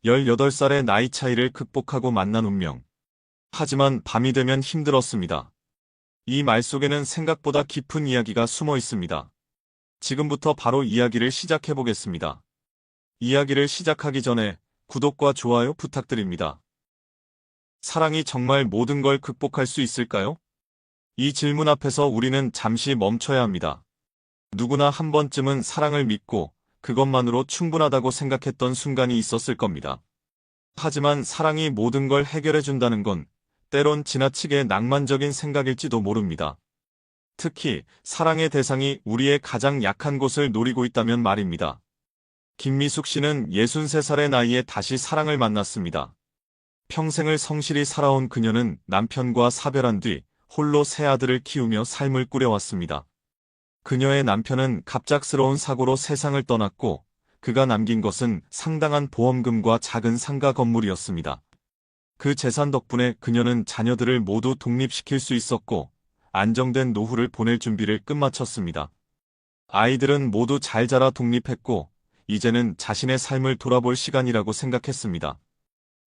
18살의 나이 차이를 극복하고 만난 운명. 하지만 밤이 되면 힘들었습니다. 이 말 속에는 생각보다 깊은 이야기가 숨어 있습니다. 지금부터 바로 이야기를 시작해 보겠습니다. 이야기를 시작하기 전에 구독과 좋아요 부탁드립니다. 사랑이 정말 모든 걸 극복할 수 있을까요? 이 질문 앞에서 우리는 잠시 멈춰야 합니다. 누구나 한 번쯤은 사랑을 믿고 그것만으로 충분하다고 생각했던 순간이 있었을 겁니다. 하지만 사랑이 모든 걸 해결해 준다는 건 때론 지나치게 낭만적인 생각일지도 모릅니다. 특히 사랑의 대상이 우리의 가장 약한 곳을 노리고 있다면 말입니다. 김미숙 씨는 63살의 나이에 다시 사랑을 만났습니다. 평생을 성실히 살아온 그녀는 남편과 사별한 뒤 홀로 세 아들을 키우며 삶을 꾸려왔습니다. 그녀의 남편은 갑작스러운 사고로 세상을 떠났고 그가 남긴 것은 상당한 보험금과 작은 상가 건물이었습니다. 그 재산 덕분에 그녀는 자녀들을 모두 독립시킬 수 있었고 안정된 노후를 보낼 준비를 끝마쳤습니다. 아이들은 모두 잘 자라 독립했고 이제는 자신의 삶을 돌아볼 시간이라고 생각했습니다.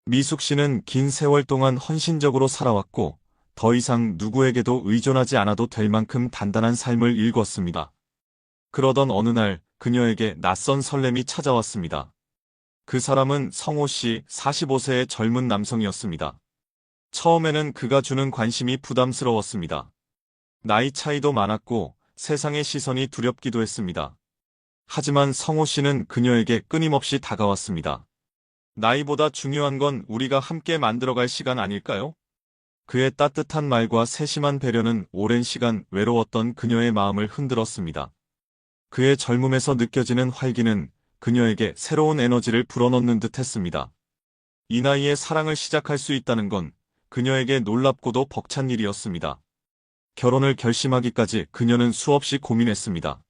미숙 씨는 긴 세월 동안 헌신적으로 살아왔고 더 이상 누구에게도 의존하지 않아도 될 만큼 단단한 삶을 일궜습니다. 그러던 어느 날 그녀에게 낯선 설렘이 찾아왔습니다. 그 사람은 성호 씨 45세의 젊은 남성이었습니다. 처음에는 그가 주는 관심이 부담스러웠습니다. 나이 차이도 많았고 세상의 시선이 두렵기도 했습니다. 하지만 성호 씨는 그녀에게 끊임없이 다가왔습니다. 나이보다 중요한 건 우리가 함께 만들어갈 시간 아닐까요? 그의 따뜻한 말과 세심한 배려는 오랜 시간 외로웠던 그녀의 마음을 흔들었습니다. 그의 젊음에서 느껴지는 활기는 그녀에게 새로운 에너지를 불어넣는 듯 했습니다. 이 나이에 사랑을 시작할 수 있다는 건 그녀에게 놀랍고도 벅찬 일이었습니다. 결혼을 결심하기까지 그녀는 수없이 고민했습니다.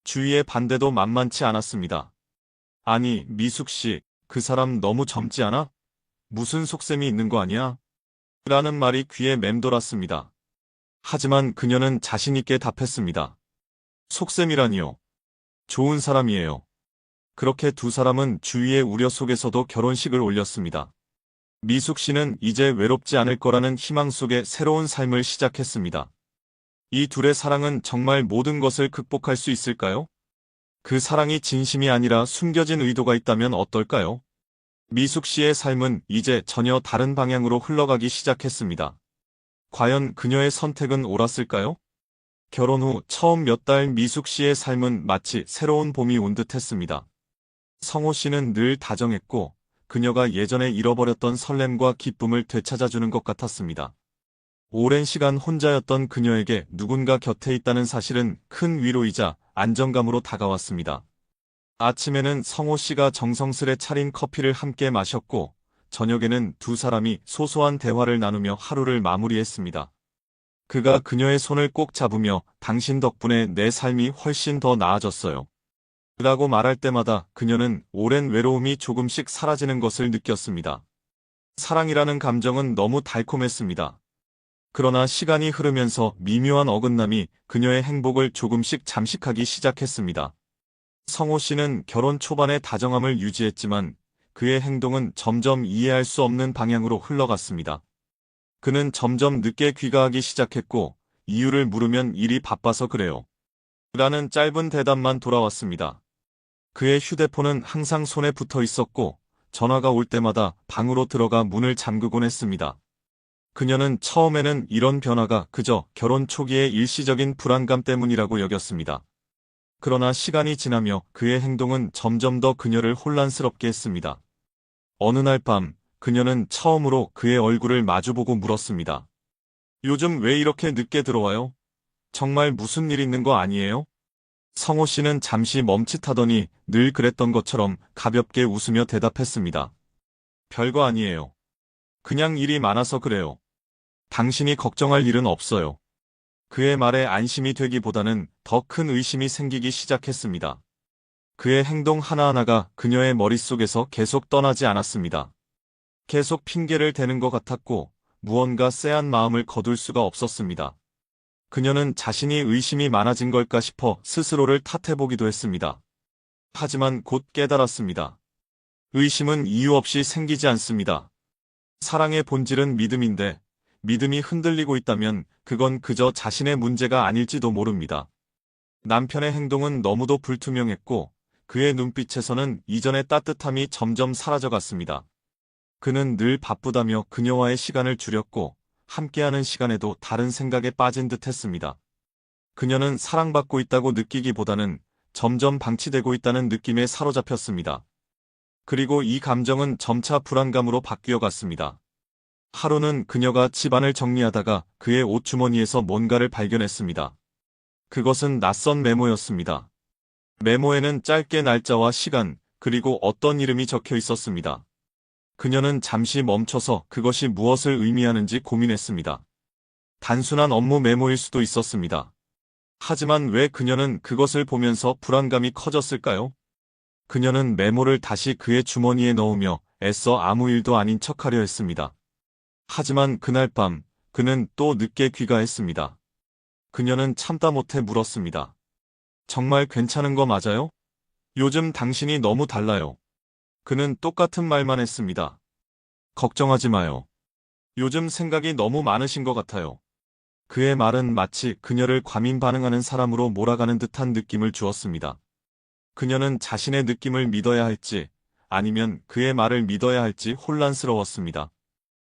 주위의 반대도 만만치 않았습니다. 아니, 미숙 씨, 그 사람 너무 젊지 않아? 무슨 속셈이 있는 거 아니야? 라는 말이 귀에 맴돌았습니다. 하지만 그녀는 자신있게 답했습니다. 속셈이라니요. 좋은 사람이에요. 그렇게 두 사람은 주위의 우려 속에서도 결혼식을 올렸습니다. 미숙 씨는 이제 외롭지 않을 거라는 희망 속에 새로운 삶을 시작했습니다. 이 둘의 사랑은 정말 모든 것을 극복할 수 있을까요? 그 사랑이 진심이 아니라 숨겨진 의도가 있다면 어떨까요? 미숙 씨의 삶은 이제 전혀 다른 방향으로 흘러가기 시작했습니다. 과연 그녀의 선택은 옳았을까요? 결혼 후 처음 몇 달 미숙 씨의 삶은 마치 새로운 봄이 온 듯했습니다. 성호 씨는 늘 다정했고 그녀가 예전에 잃어버렸던 설렘과 기쁨을 되찾아주는 것 같았습니다. 오랜 시간 혼자였던 그녀에게 누군가 곁에 있다는 사실은 큰 위로이자 안정감으로 다가왔습니다. 아침에는 성호 씨가 정성스레 차린 커피를 함께 마셨고 저녁에는 두 사람이 소소한 대화를 나누며 하루를 마무리했습니다. 그가 그녀의 손을 꼭 잡으며 당신 덕분에 내 삶이 훨씬 더 나아졌어요. 라고 말할 때마다 그녀는 오랜 외로움이 조금씩 사라지는 것을 느꼈습니다. 사랑이라는 감정은 너무 달콤했습니다. 그러나 시간이 흐르면서 미묘한 어긋남이 그녀의 행복을 조금씩 잠식하기 시작했습니다. 성호 씨는 결혼 초반의 다정함을 유지했지만 그의 행동은 점점 이해할 수 없는 방향으로 흘러갔습니다. 그는 점점 늦게 귀가하기 시작했고 이유를 물으면 일이 바빠서 그래요. 라는 짧은 대답만 돌아왔습니다. 그의 휴대폰은 항상 손에 붙어 있었고 전화가 올 때마다 방으로 들어가 문을 잠그곤 했습니다. 그녀는 처음에는 이런 변화가 그저 결혼 초기의 일시적인 불안감 때문이라고 여겼습니다. 그러나 시간이 지나며 그의 행동은 점점 더 그녀를 혼란스럽게 했습니다. 어느 날 밤 그녀는 처음으로 그의 얼굴을 마주보고 물었습니다. 요즘 왜 이렇게 늦게 들어와요? 정말 무슨 일 있는 거 아니에요? 성호 씨는 잠시 멈칫하더니 늘 그랬던 것처럼 가볍게 웃으며 대답했습니다. 별거 아니에요. 그냥 일이 많아서 그래요. 당신이 걱정할 일은 없어요. 그의 말에 안심이 되기보다는 더 큰 의심이 생기기 시작했습니다. 그의 행동 하나하나가 그녀의 머릿속에서 계속 떠나지 않았습니다. 계속 핑계를 대는 것 같았고 무언가 쎄한 마음을 거둘 수가 없었습니다. 그녀는 자신이 의심이 많아진 걸까 싶어 스스로를 탓해보기도 했습니다. 하지만 곧 깨달았습니다. 의심은 이유 없이 생기지 않습니다. 사랑의 본질은 믿음인데 믿음이 흔들리고 있다면 그건 그저 자신의 문제가 아닐지도 모릅니다. 남편의 행동은 너무도 불투명했고 그의 눈빛에서는 이전의 따뜻함이 점점 사라져갔습니다. 그는 늘 바쁘다며 그녀와의 시간을 줄였고 함께하는 시간에도 다른 생각에 빠진 듯 했습니다. 그녀는 사랑받고 있다고 느끼기보다는 점점 방치되고 있다는 느낌에 사로잡혔습니다. 그리고 이 감정은 점차 불안감으로 바뀌어 갔습니다. 하루는 그녀가 집안을 정리하다가 그의 옷주머니에서 뭔가를 발견했습니다. 그것은 낯선 메모였습니다. 메모에는 짧게 날짜와 시간, 그리고 어떤 이름이 적혀 있었습니다. 그녀는 잠시 멈춰서 그것이 무엇을 의미하는지 고민했습니다. 단순한 업무 메모일 수도 있었습니다. 하지만 왜 그녀는 그것을 보면서 불안감이 커졌을까요? 그녀는 메모를 다시 그의 주머니에 넣으며 애써 아무 일도 아닌 척하려 했습니다. 하지만 그날 밤 그는 또 늦게 귀가했습니다. 그녀는 참다 못해 물었습니다. 정말 괜찮은 거 맞아요? 요즘 당신이 너무 달라요. 그는 똑같은 말만 했습니다. 걱정하지 마요. 요즘 생각이 너무 많으신 것 같아요. 그의 말은 마치 그녀를 과민 반응하는 사람으로 몰아가는 듯한 느낌을 주었습니다. 그녀는 자신의 느낌을 믿어야 할지 아니면 그의 말을 믿어야 할지 혼란스러웠습니다.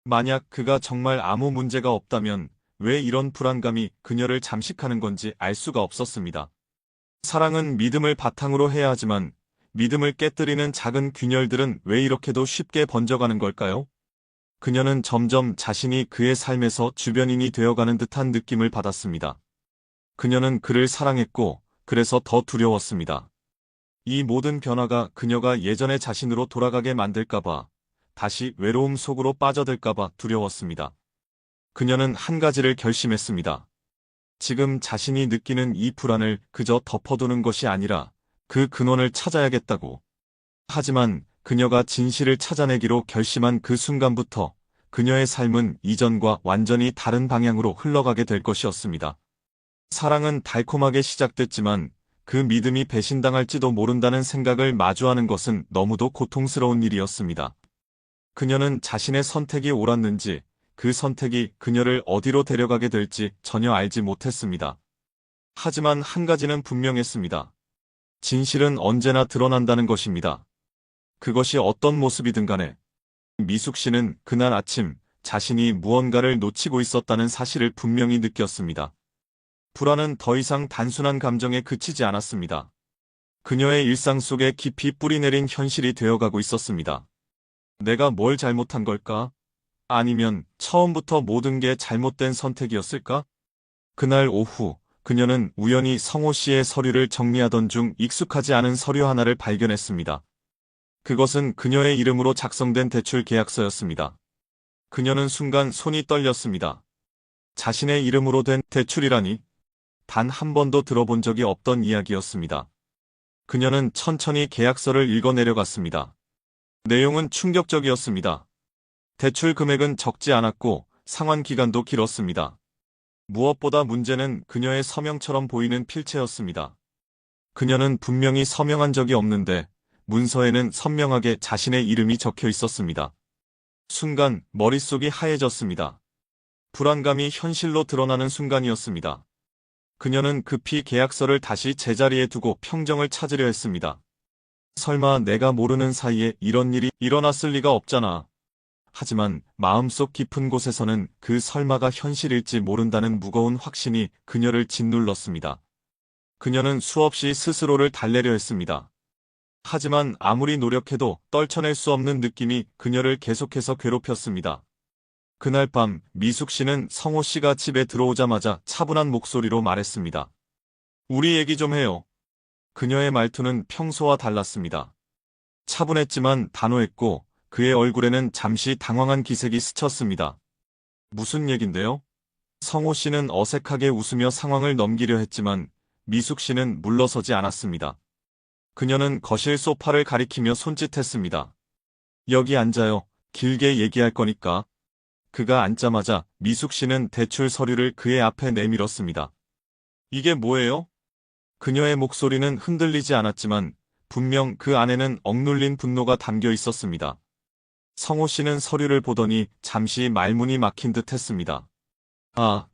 만약 그가 정말 아무 문제가 없다면 왜 이런 불안감이 그녀를 잠식하는 건지 알 수가 없었습니다. 사랑은 믿음을 바탕으로 해야 하지만 믿음을 깨뜨리는 작은 균열들은 왜 이렇게도 쉽게 번져가는 걸까요? 그녀는 점점 자신이 그의 삶에서 주변인이 되어가는 듯한 느낌을 받았습니다. 그녀는 그를 사랑했고 그래서 더 두려웠습니다. 이 모든 변화가 그녀가 예전의 자신으로 돌아가게 만들까봐, 다시 외로움 속으로 빠져들까봐 두려웠습니다. 그녀는 한 가지를 결심했습니다. 지금 자신이 느끼는 이 불안을 그저 덮어두는 것이 아니라 그 근원을 찾아야겠다고. 하지만 그녀가 진실을 찾아내기로 결심한 그 순간부터 그녀의 삶은 이전과 완전히 다른 방향으로 흘러가게 될 것이었습니다. 사랑은 달콤하게 시작됐지만 그 믿음이 배신당할지도 모른다는 생각을 마주하는 것은 너무도 고통스러운 일이었습니다. 그녀는 자신의 선택이 옳았는지 그 선택이 그녀를 어디로 데려가게 될지 전혀 알지 못했습니다. 하지만 한 가지는 분명했습니다. 진실은 언제나 드러난다는 것입니다. 그것이 어떤 모습이든 간에. 미숙 씨는 그날 아침 자신이 무언가를 놓치고 있었다는 사실을 분명히 느꼈습니다. 불안은 더 이상 단순한 감정에 그치지 않았습니다. 그녀의 일상 속에 깊이 뿌리내린 현실이 되어가고 있었습니다. 내가 뭘 잘못한 걸까? 아니면 처음부터 모든 게 잘못된 선택이었을까? 그날 오후 그녀는 우연히 성호 씨의 서류를 정리하던 중 익숙하지 않은 서류 하나를 발견했습니다. 그것은 그녀의 이름으로 작성된 대출 계약서였습니다. 그녀는 순간 손이 떨렸습니다. 자신의 이름으로 된 대출이라니 단 한 번도 들어본 적이 없던 이야기였습니다. 그녀는 천천히 계약서를 읽어내려갔습니다. 내용은 충격적이었습니다. 대출 금액은 적지 않았고 상환 기간도 길었습니다. 무엇보다 문제는 그녀의 서명처럼 보이는 필체였습니다. 그녀는 분명히 서명한 적이 없는데 문서에는 선명하게 자신의 이름이 적혀 있었습니다. 순간 머릿속이 하얘졌습니다. 불안감이 현실로 드러나는 순간이었습니다. 그녀는 급히 계약서를 다시 제자리에 두고 평정을 찾으려 했습니다. 설마 내가 모르는 사이에 이런 일이 일어났을 리가 없잖아. 하지만 마음속 깊은 곳에서는 그 설마가 현실일지 모른다는 무거운 확신이 그녀를 짓눌렀습니다. 그녀는 수없이 스스로를 달래려 했습니다. 하지만 아무리 노력해도 떨쳐낼 수 없는 느낌이 그녀를 계속해서 괴롭혔습니다. 그날 밤 미숙 씨는 성호 씨가 집에 들어오자마자 차분한 목소리로 말했습니다. 우리 얘기 좀 해요. 그녀의 말투는 평소와 달랐습니다. 차분했지만 단호했고 그의 얼굴에는 잠시 당황한 기색이 스쳤습니다. 무슨 얘긴데요? 성호 씨는 어색하게 웃으며 상황을 넘기려 했지만 미숙 씨는 물러서지 않았습니다. 그녀는 거실 소파를 가리키며 손짓했습니다. 여기 앉아요. 길게 얘기할 거니까. 그가 앉자마자 미숙 씨는 대출 서류를 그의 앞에 내밀었습니다. 이게 뭐예요? 그녀의 목소리는 흔들리지 않았지만 분명 그 안에는 억눌린 분노가 담겨 있었습니다. 성호 씨는 서류를 보더니 잠시 말문이 막힌 듯 했습니다. 아,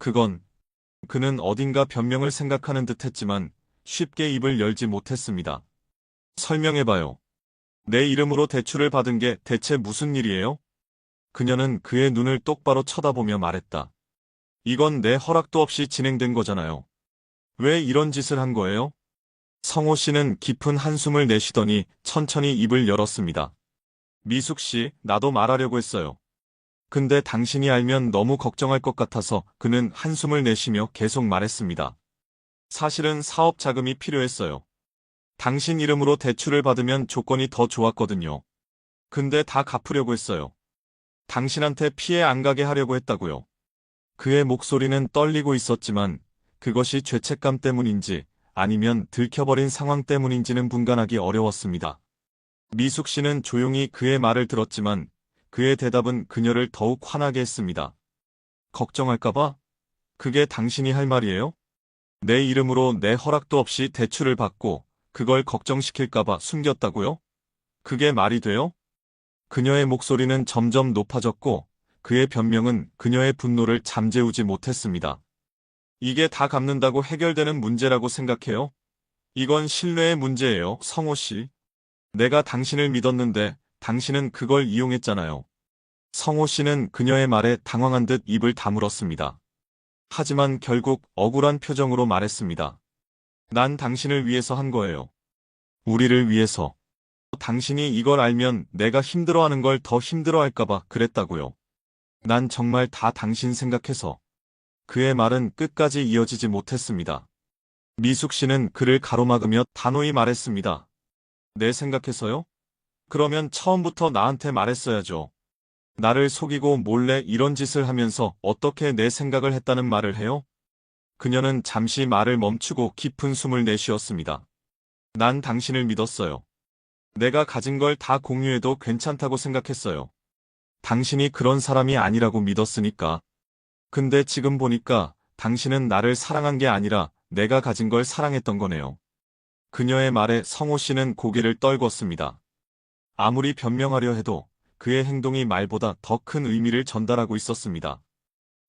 그는 어딘가 변명을 생각하는 듯 했지만 쉽게 입을 열지 못했습니다. 설명해봐요. 내 이름으로 대출을 받은 게 대체 무슨 일이에요? 그녀는 그의 눈을 똑바로 쳐다보며 말했다. 이건 내 허락도 없이 진행된 거잖아요. 왜 이런 짓을 한 거예요? 성호 씨는 깊은 한숨을 내쉬더니 천천히 입을 열었습니다. 미숙 씨, 나도 말하려고 했어요. 근데 당신이 알면 너무 걱정할 것 같아서 그는 한숨을 내쉬며 계속 말했습니다. 사실은 사업 자금이 필요했어요. 당신 이름으로 대출을 받으면 조건이 더 좋았거든요. 근데 다 갚으려고 했어요. 당신한테 피해 안 가게 하려고 했다고요. 그의 목소리는 떨리고 있었지만 그것이 죄책감 때문인지 아니면 들켜버린 상황 때문인지는 분간하기 어려웠습니다. 미숙 씨는 조용히 그의 말을 들었지만 그의 대답은 그녀를 더욱 화나게 했습니다. 걱정할까봐? 그게 당신이 할 말이에요? 내 이름으로 내 허락도 없이 대출을 받고 그걸 걱정시킬까봐 숨겼다고요? 그게 말이 돼요? 그녀의 목소리는 점점 높아졌고 그의 변명은 그녀의 분노를 잠재우지 못했습니다. 이게 다 갚는다고 해결되는 문제라고 생각해요? 이건 신뢰의 문제예요, 성호 씨. 내가 당신을 믿었는데 당신은 그걸 이용했잖아요. 성호 씨는 그녀의 말에 당황한 듯 입을 다물었습니다. 하지만 결국 억울한 표정으로 말했습니다. 난 당신을 위해서 한 거예요. 우리를 위해서. 당신이 이걸 알면 내가 힘들어하는 걸 더 힘들어할까봐 그랬다고요. 난 정말 다 당신 생각해서. 그의 말은 끝까지 이어지지 못했습니다. 미숙 씨는 그를 가로막으며 단호히 말했습니다. 내 생각해서요? 그러면 처음부터 나한테 말했어야죠. 나를 속이고 몰래 이런 짓을 하면서 어떻게 내 생각을 했다는 말을 해요? 그녀는 잠시 말을 멈추고 깊은 숨을 내쉬었습니다. 난 당신을 믿었어요. 내가 가진 걸 다 공유해도 괜찮다고 생각했어요. 당신이 그런 사람이 아니라고 믿었으니까. 근데 지금 보니까 당신은 나를 사랑한 게 아니라 내가 가진 걸 사랑했던 거네요. 그녀의 말에 성호 씨는 고개를 떨궜습니다. 아무리 변명하려 해도 그의 행동이 말보다 더 큰 의미를 전달하고 있었습니다.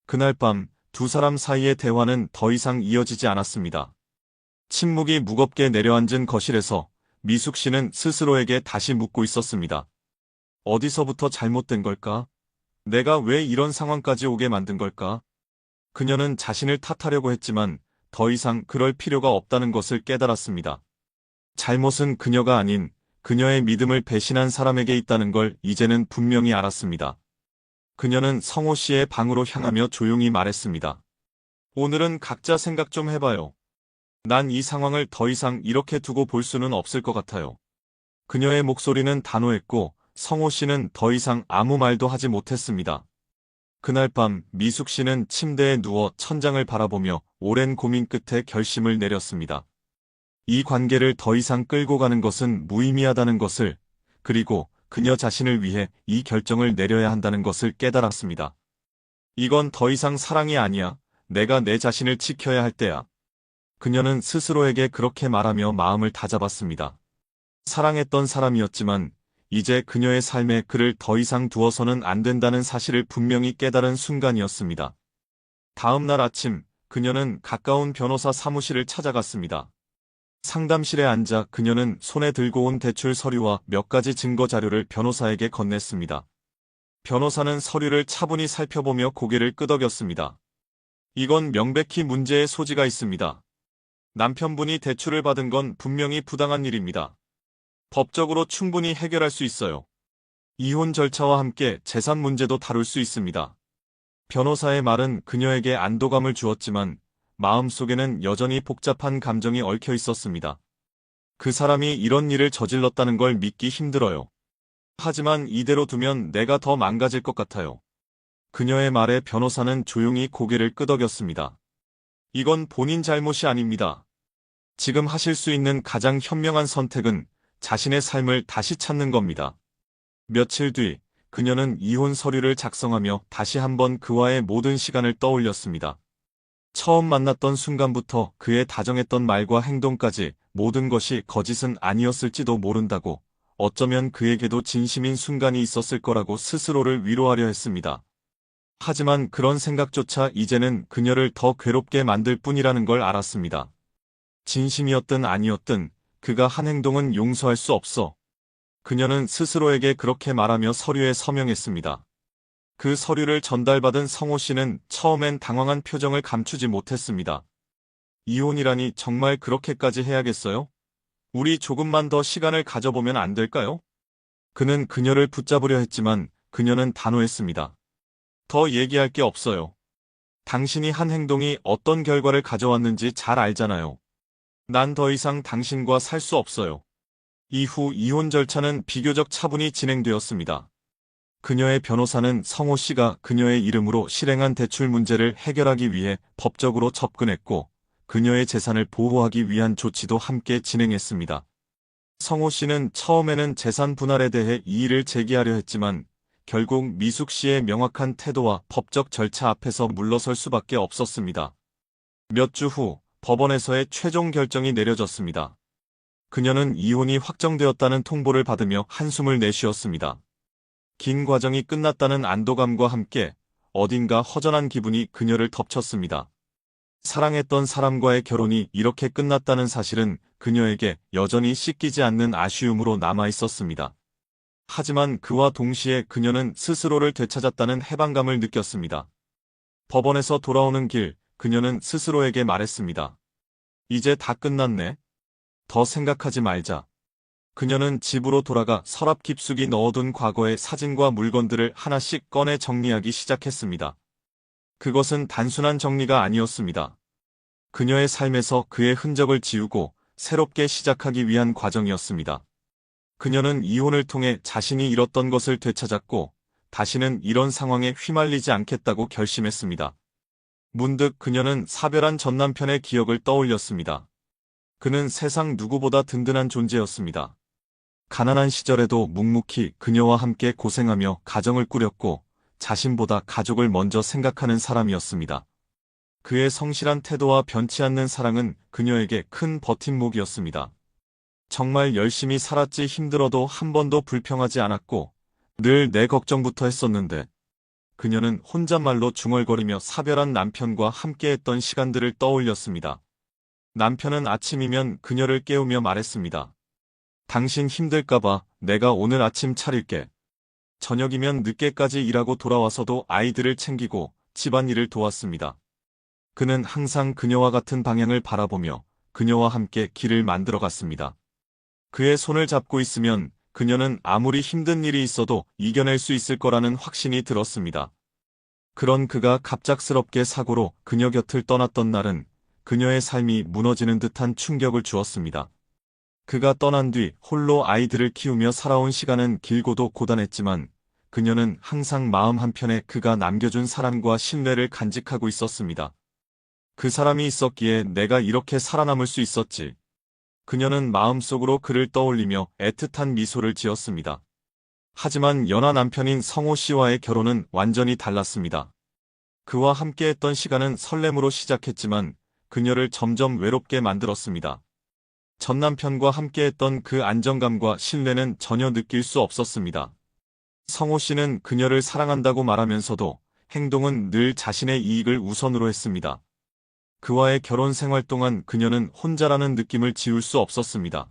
그날 밤 두 사람 사이의 대화는 더 이상 이어지지 않았습니다. 침묵이 무겁게 내려앉은 거실에서 미숙 씨는 스스로에게 다시 묻고 있었습니다. 어디서부터 잘못된 걸까? 내가 왜 이런 상황까지 오게 만든 걸까? 그녀는 자신을 탓하려고 했지만 더 이상 그럴 필요가 없다는 것을 깨달았습니다. 잘못은 그녀가 아닌 그녀의 믿음을 배신한 사람에게 있다는 걸 이제는 분명히 알았습니다. 그녀는 성호 씨의 방으로 향하며 조용히 말했습니다. 오늘은 각자 생각 좀 해봐요. 난 이 상황을 더 이상 이렇게 두고 볼 수는 없을 것 같아요. 그녀의 목소리는 단호했고 성호 씨는 더 이상 아무 말도 하지 못했습니다. 그날 밤 미숙 씨는 침대에 누워 천장을 바라보며 오랜 고민 끝에 결심을 내렸습니다. 이 관계를 더 이상 끌고 가는 것은 무의미하다는 것을, 그리고 그녀 자신을 위해 이 결정을 내려야 한다는 것을 깨달았습니다. 이건 더 이상 사랑이 아니야. 내가 내 자신을 지켜야 할 때야. 그녀는 스스로에게 그렇게 말하며 마음을 다잡았습니다. 사랑했던 사람이었지만 이제 그녀의 삶에 그를 더 이상 두어서는 안 된다는 사실을 분명히 깨달은 순간이었습니다. 다음 날 아침, 그녀는 가까운 변호사 사무실을 찾아갔습니다. 상담실에 앉아 그녀는 손에 들고 온 대출 서류와 몇 가지 증거 자료를 변호사에게 건넸습니다. 변호사는 서류를 차분히 살펴보며 고개를 끄덕였습니다. 이건 명백히 문제의 소지가 있습니다. 남편분이 대출을 받은 건 분명히 부당한 일입니다. 법적으로 충분히 해결할 수 있어요. 이혼 절차와 함께 재산 문제도 다룰 수 있습니다. 변호사의 말은 그녀에게 안도감을 주었지만 마음속에는 여전히 복잡한 감정이 얽혀 있었습니다. 그 사람이 이런 일을 저질렀다는 걸 믿기 힘들어요. 하지만 이대로 두면 내가 더 망가질 것 같아요. 그녀의 말에 변호사는 조용히 고개를 끄덕였습니다. 이건 본인 잘못이 아닙니다. 지금 하실 수 있는 가장 현명한 선택은 자신의 삶을 다시 찾는 겁니다. 며칠 뒤, 그녀는 이혼 서류를 작성하며 다시 한번 그와의 모든 시간을 떠올렸습니다. 처음 만났던 순간부터 그의 다정했던 말과 행동까지 모든 것이 거짓은 아니었을지도 모른다고, 어쩌면 그에게도 진심인 순간이 있었을 거라고 스스로를 위로하려 했습니다. 하지만 그런 생각조차 이제는 그녀를 더 괴롭게 만들 뿐이라는 걸 알았습니다. 진심이었든 아니었든 그가 한 행동은 용서할 수 없어. 그녀는 스스로에게 그렇게 말하며 서류에 서명했습니다. 그 서류를 전달받은 성호 씨는 처음엔 당황한 표정을 감추지 못했습니다. 이혼이라니 정말 그렇게까지 해야겠어요? 우리 조금만 더 시간을 가져보면 안 될까요? 그는 그녀를 붙잡으려 했지만 그녀는 단호했습니다. 더 얘기할 게 없어요. 당신이 한 행동이 어떤 결과를 가져왔는지 잘 알잖아요. 난 더 이상 당신과 살 수 없어요. 이후 이혼 절차는 비교적 차분히 진행되었습니다. 그녀의 변호사는 성호 씨가 그녀의 이름으로 실행한 대출 문제를 해결하기 위해 법적으로 접근했고, 그녀의 재산을 보호하기 위한 조치도 함께 진행했습니다. 성호 씨는 처음에는 재산 분할에 대해 이의를 제기하려 했지만 결국 미숙 씨의 명확한 태도와 법적 절차 앞에서 물러설 수밖에 없었습니다. 몇 주 후 법원에서의 최종 결정이 내려졌습니다. 그녀는 이혼이 확정되었다는 통보를 받으며 한숨을 내쉬었습니다. 긴 과정이 끝났다는 안도감과 함께 어딘가 허전한 기분이 그녀를 덮쳤습니다. 사랑했던 사람과의 결혼이 이렇게 끝났다는 사실은 그녀에게 여전히 씻기지 않는 아쉬움으로 남아 있었습니다. 하지만 그와 동시에 그녀는 스스로를 되찾았다는 해방감을 느꼈습니다. 법원에서 돌아오는 길, 그녀는 스스로에게 말했습니다. 이제 다 끝났네. 더 생각하지 말자. 그녀는 집으로 돌아가 서랍 깊숙이 넣어둔 과거의 사진과 물건들을 하나씩 꺼내 정리하기 시작했습니다. 그것은 단순한 정리가 아니었습니다. 그녀의 삶에서 그의 흔적을 지우고 새롭게 시작하기 위한 과정이었습니다. 그녀는 이혼을 통해 자신이 잃었던 것을 되찾았고, 다시는 이런 상황에 휘말리지 않겠다고 결심했습니다. 문득 그녀는 사별한 전 남편의 기억을 떠올렸습니다. 그는 세상 누구보다 든든한 존재였습니다. 가난한 시절에도 묵묵히 그녀와 함께 고생하며 가정을 꾸렸고, 자신보다 가족을 먼저 생각하는 사람이었습니다. 그의 성실한 태도와 변치 않는 사랑은 그녀에게 큰 버팀목이었습니다. 정말 열심히 살았지 힘들어도 한 번도 불평하지 않았고, 늘 내 걱정부터 했었는데, 그녀는 혼잣말로 중얼거리며 사별한 남편과 함께했던 시간들을 떠올렸습니다. 남편은 아침이면 그녀를 깨우며 말했습니다. 당신 힘들까봐 내가 오늘 아침 차릴게. 저녁이면 늦게까지 일하고 돌아와서도 아이들을 챙기고 집안일을 도왔습니다. 그는 항상 그녀와 같은 방향을 바라보며 그녀와 함께 길을 만들어 갔습니다. 그의 손을 잡고 있으면 그녀는 아무리 힘든 일이 있어도 이겨낼 수 있을 거라는 확신이 들었습니다. 그런 그가 갑작스럽게 사고로 그녀 곁을 떠났던 날은 그녀의 삶이 무너지는 듯한 충격을 주었습니다. 그가 떠난 뒤 홀로 아이들을 키우며 살아온 시간은 길고도 고단했지만 그녀는 항상 마음 한편에 그가 남겨준 사랑과 신뢰를 간직하고 있었습니다. 그 사람이 있었기에 내가 이렇게 살아남을 수 있었지. 그녀는 마음속으로 그를 떠올리며 애틋한 미소를 지었습니다. 하지만 연하 남편인 성호 씨와의 결혼은 완전히 달랐습니다. 그와 함께했던 시간은 설렘으로 시작했지만 그녀를 점점 외롭게 만들었습니다. 전 남편과 함께했던 그 안정감과 신뢰는 전혀 느낄 수 없었습니다. 성호 씨는 그녀를 사랑한다고 말하면서도 행동은 늘 자신의 이익을 우선으로 했습니다. 그와의 결혼 생활 동안 그녀는 혼자라는 느낌을 지울 수 없었습니다.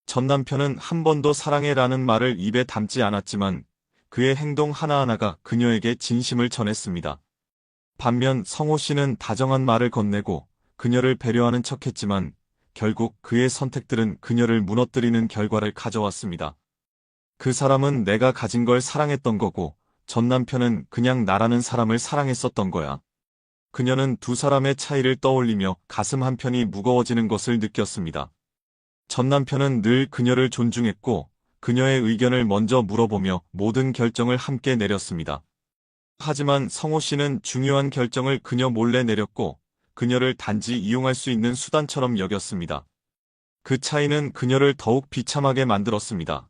전 남편은 한 번도 사랑해라는 말을 입에 담지 않았지만 그의 행동 하나하나가 그녀에게 진심을 전했습니다. 반면 성호 씨는 다정한 말을 건네고 그녀를 배려하는 척했지만 결국 그의 선택들은 그녀를 무너뜨리는 결과를 가져왔습니다. 그 사람은 내가 가진 걸 사랑했던 거고 전 남편은 그냥 나라는 사람을 사랑했었던 거야. 그녀는 두 사람의 차이를 떠올리며 가슴 한편이 무거워지는 것을 느꼈습니다. 전 남편은 늘 그녀를 존중했고 그녀의 의견을 먼저 물어보며 모든 결정을 함께 내렸습니다. 하지만 성호 씨는 중요한 결정을 그녀 몰래 내렸고 그녀를 단지 이용할 수 있는 수단처럼 여겼습니다. 그 차이는 그녀를 더욱 비참하게 만들었습니다.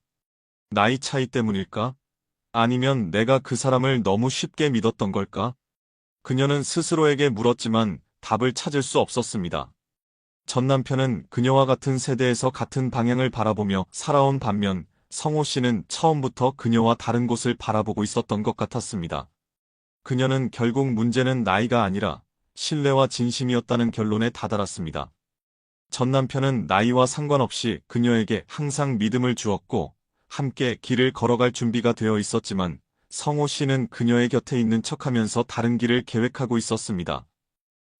나이 차이 때문일까? 아니면 내가 그 사람을 너무 쉽게 믿었던 걸까? 그녀는 스스로에게 물었지만 답을 찾을 수 없었습니다. 전 남편은 그녀와 같은 세대에서 같은 방향을 바라보며 살아온 반면 성호 씨는 처음부터 그녀와 다른 곳을 바라보고 있었던 것 같았습니다. 그녀는 결국 문제는 나이가 아니라 신뢰와 진심이었다는 결론에 다다랐습니다. 전 남편은 나이와 상관없이 그녀에게 항상 믿음을 주었고 함께 길을 걸어갈 준비가 되어 있었지만 성호 씨는 그녀의 곁에 있는 척하면서 다른 길을 계획하고 있었습니다.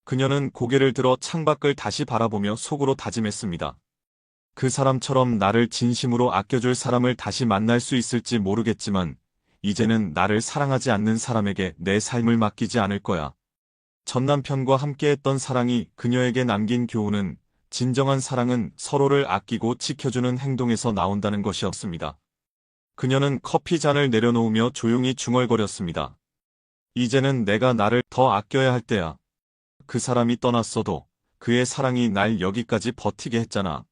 그녀는 고개를 들어 창밖을 다시 바라보며 속으로 다짐했습니다. 그 사람처럼 나를 진심으로 아껴줄 사람을 다시 만날 수 있을지 모르겠지만 이제는 나를 사랑하지 않는 사람에게 내 삶을 맡기지 않을 거야. 전 남편과 함께했던 사랑이 그녀에게 남긴 교훈은 진정한 사랑은 서로를 아끼고 지켜주는 행동에서 나온다는 것이었습니다. 그녀는 커피 잔을 내려놓으며 조용히 중얼거렸습니다. 이제는 내가 나를 더 아껴야 할 때야. 그 사람이 떠났어도 그의 사랑이 날 여기까지 버티게 했잖아.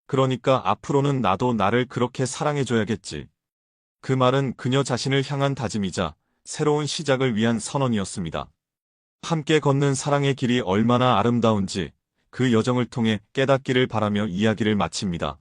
그러니까 앞으로는 나도 나를 그렇게 사랑해줘야겠지. 그 말은 그녀 자신을 향한 다짐이자 새로운 시작을 위한 선언이었습니다. 함께 걷는 사랑의 길이 얼마나 아름다운지 그 여정을 통해 깨닫기를 바라며 이야기를 마칩니다.